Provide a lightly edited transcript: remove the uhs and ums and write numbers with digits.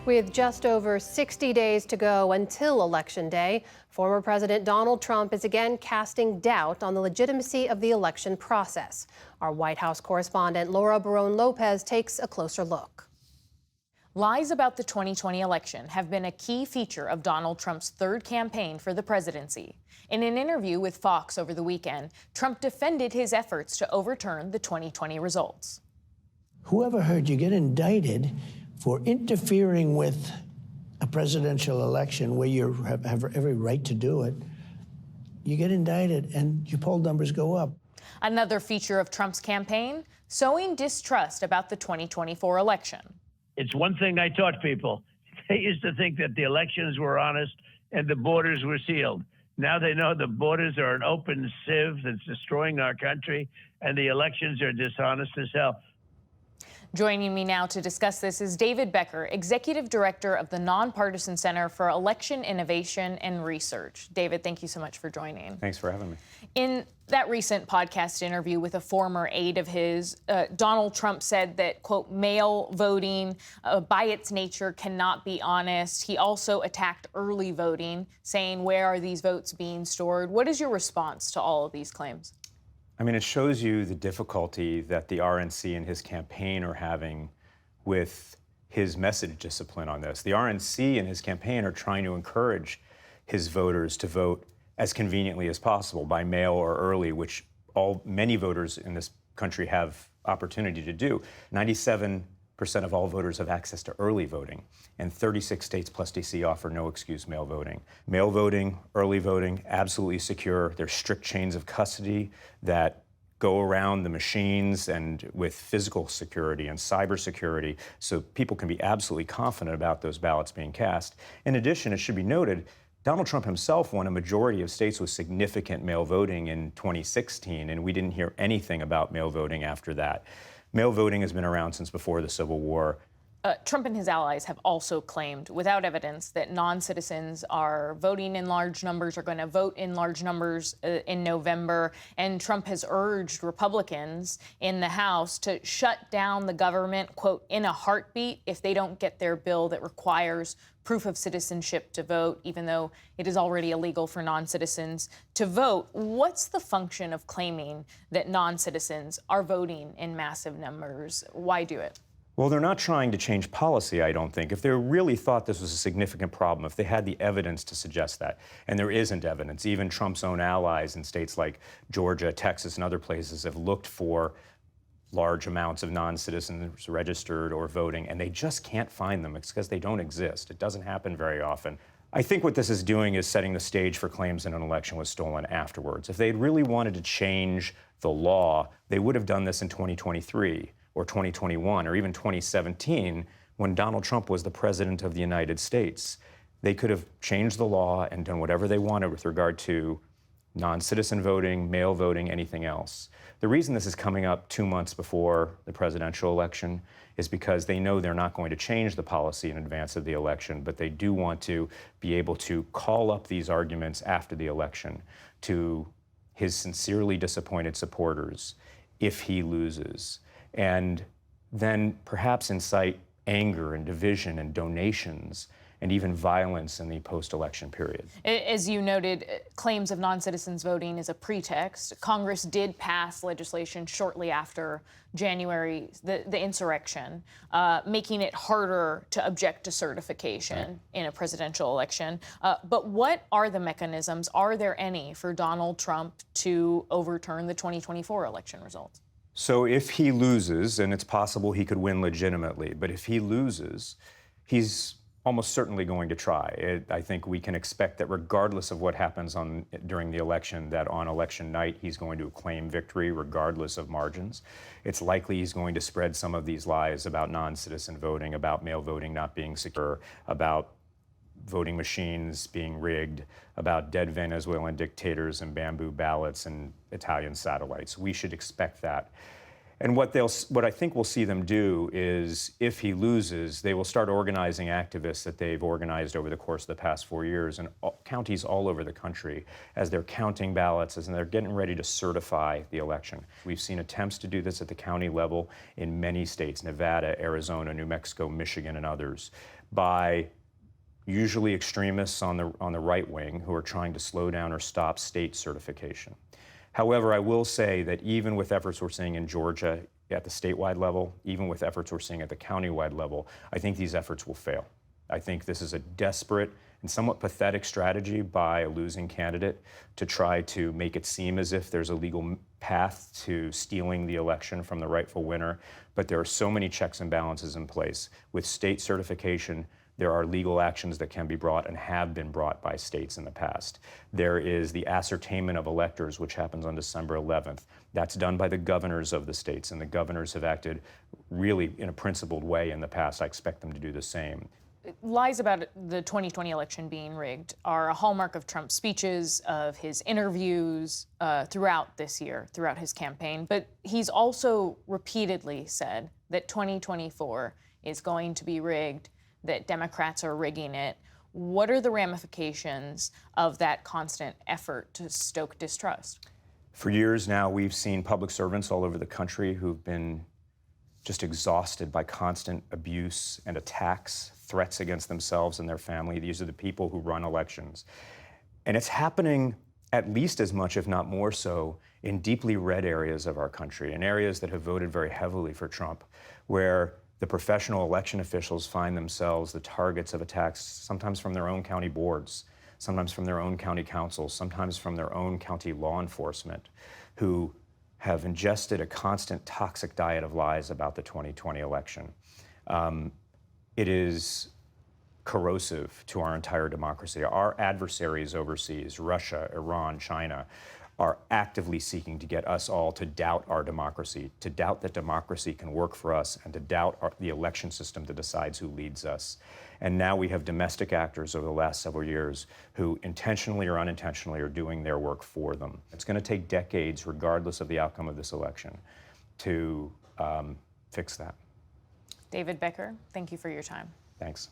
With just over 60 days to go until Election Day, former President Donald Trump is again casting doubt on the legitimacy of the election process. Our White House correspondent Laura Barone-Lopez takes a closer look. Lies about the 2020 election have been a key feature of Donald Trump's third campaign for the presidency. In an interview with Fox over the weekend, Trump defended his efforts to overturn the 2020 results. Whoever heard you get indicted for interfering with a presidential election where you have every right to do it, you get indicted and your poll numbers go up. Another feature of Trump's campaign, sowing distrust about the 2024 election. It's one thing I taught people. They used to think that the elections were honest and the borders were sealed. Now they know the borders are an open sieve that's destroying our country, and the elections are dishonest as hell. Joining me now to discuss this is David Becker, Executive Director of the Nonpartisan Center for Election Innovation and Research. David, thank you so much for joining. Thanks for having me. In that recent podcast interview with a former aide of his, Donald Trump said that, quote, mail voting by its nature cannot be honest. He also attacked early voting, saying, where are these votes being stored? What is your response to all of these claims? I mean, it shows you the difficulty that the RNC and his campaign are having with his message discipline on this. The RNC and his campaign are trying to encourage his voters to vote as conveniently as possible by mail or early, which many voters in this country have opportunity to do. 97% of all voters have access to early voting, and 36 states plus DC offer no excuse mail voting. Mail voting, early voting, absolutely secure. There's strict chains of custody that go around the machines and with physical security and cyber security, so people can be absolutely confident about those ballots being cast. In addition, it should be noted, Donald Trump himself won a majority of states with significant mail voting in 2016, and we didn't hear anything about mail voting after that. Mail voting has been around since before the Civil War. Trump and his allies have also claimed, without evidence, that non-citizens are voting in large numbers, are going to vote in large numbers in November. And Trump has urged Republicans in the House to shut down the government, quote, in a heartbeat if they don't get their bill that requires proof of citizenship to vote, even though it is already illegal for non-citizens to vote. What's the function of claiming that non-citizens are voting in massive numbers? Why do it? Well, they're not trying to change policy, I don't think. If they really thought this was a significant problem, if they had the evidence to suggest that, and there isn't evidence, even Trump's own allies in states like Georgia, Texas, and other places have looked for large amounts of non-citizens registered or voting, and they just can't find them. It's because they don't exist. It doesn't happen very often. I think what this is doing is setting the stage for claims that an election was stolen afterwards. If they'd really wanted to change the law, they would have done this in 2023 or 2021 or even 2017 when Donald Trump was the president of the United States. They could have changed the law and done whatever they wanted with regard to non-citizen voting, mail voting, anything else. The reason this is coming up 2 months before the presidential election is because they know they're not going to change the policy in advance of the election, but they do want to be able to call up these arguments after the election to his sincerely disappointed supporters if he loses, and then perhaps incite anger and division and donations and even violence in the post-election period. As you noted, claims of non-citizens voting is a pretext. Congress did pass legislation shortly after January, the insurrection, making it harder to object to certification in a presidential election. But what are the mechanisms, are there any, for Donald Trump to overturn the 2024 election results? So if he loses, and it's possible he could win legitimately, but if he loses, he's almost certainly going to try. I think we can expect that regardless of what happens during the election, that on election night he's going to claim victory regardless of margins. It's likely he's going to spread some of these lies about non-citizen voting, about mail voting not being secure, about voting machines being rigged, about dead Venezuelan dictators and bamboo ballots and Italian satellites. We should expect that. And what I think we'll see them do is, if he loses, they will start organizing activists that they've organized over the course of the past 4 years in counties all over the country as they're counting ballots, as they're getting ready to certify the election. We've seen attempts to do this at the county level in many states, Nevada, Arizona, New Mexico, Michigan, and others. by usually extremists on the right wing who are trying to slow down or stop state certification. However, I will say that even with efforts we're seeing in Georgia at the statewide level, even with efforts we're seeing at the countywide level, I think these efforts will fail. I think this is a desperate and somewhat pathetic strategy by a losing candidate to try to make it seem as if there's a legal path to stealing the election from the rightful winner. But there are so many checks and balances in place. With state certification, there are legal actions that can be brought and have been brought by states in the past. There is the ascertainment of electors, which happens on December 11th. That's done by the governors of the states, and the governors have acted really in a principled way in the past. I expect them to do the same. Lies about the 2020 election being rigged are a hallmark of Trump's speeches, of his interviews throughout this year, throughout his campaign. But he's also repeatedly said that 2024 is going to be rigged, that Democrats are rigging it. What are the ramifications of that constant effort to stoke distrust? For years now, we've seen public servants all over the country who've been just exhausted by constant abuse and attacks, threats against themselves and their family. These are the people who run elections. And it's happening at least as much, if not more so, in deeply red areas of our country, in areas that have voted very heavily for Trump, where the professional election officials find themselves the targets of attacks, sometimes from their own county boards, sometimes from their own county councils, sometimes from their own county law enforcement, who have ingested a constant toxic diet of lies about the 2020 election. It is corrosive to our entire democracy. Our adversaries overseas, Russia, Iran, China, are actively seeking to get us all to doubt our democracy, to doubt that democracy can work for us, and to doubt the election system that decides who leads us. And now we have domestic actors over the last several years who intentionally or unintentionally are doing their work for them. It's going to take decades, regardless of the outcome of this election, to fix that. David Becker, thank you for your time. Thanks.